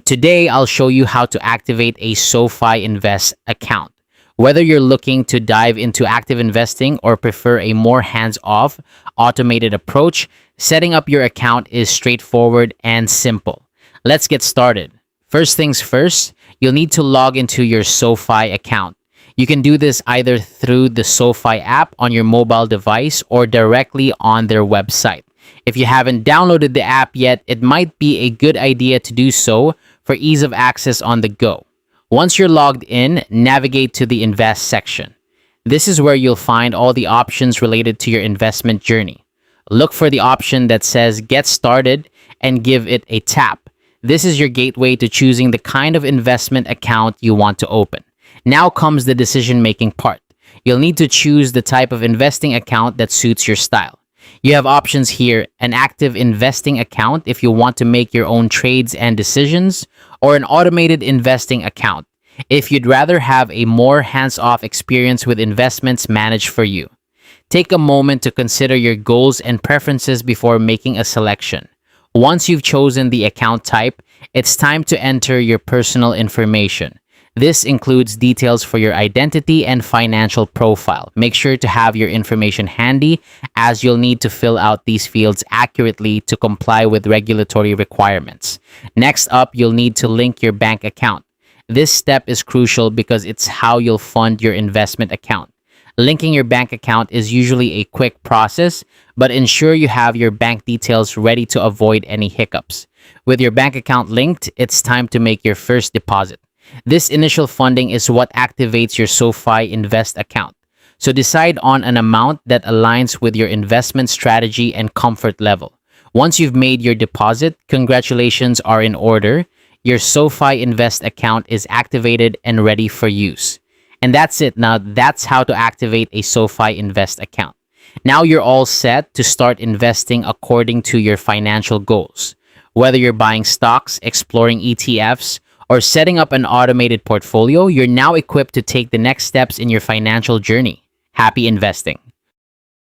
Today, I'll show you how to activate a SoFi Invest account. Whether you're looking to dive into active investing or prefer a more hands-off, automated approach, setting up your account is straightforward and simple. Let's get started. First things first, you'll need to log into your SoFi account. You can do this either through the SoFi app on your mobile device or directly on their website. If you haven't downloaded the app yet, it might be a good idea to do so for ease of access on the go. Once you're logged in, navigate to the Invest section. This is where you'll find all the options related to your investment journey. Look for the option that says Get Started and give it a tap. This is your gateway to choosing the kind of investment account you want to open. Now comes the decision-making part. You'll need to choose the type of investing account that suits your style. You have options here: an active investing account if you want to make your own trades and decisions, or an automated investing account if you'd rather have a more hands-off experience with investments managed for you. Take a moment to consider your goals and preferences before making a selection. Once you've chosen the account type, it's time to enter your personal information. This includes details for your identity and financial profile. Make sure to have your information handy, as you'll need to fill out these fields accurately to comply with regulatory requirements. Next up, you'll need to link your bank account. This step is crucial because it's how you'll fund your investment account. Linking your bank account is usually a quick process, but ensure you have your bank details ready to avoid any hiccups. With your bank account linked, it's time to make your first deposit. This initial funding is what activates your SoFi Invest account. So decide on an amount that aligns with your investment strategy and comfort level. Once you've made your deposit, congratulations are in order. Your SoFi Invest account is activated and ready for use. And that's it. Now, that's how to activate a SoFi Invest account. Now you're all set to start investing according to your financial goals. Whether you're buying stocks, exploring ETFs, or setting up an automated portfolio, you're now equipped to take the next steps in your financial journey. Happy investing.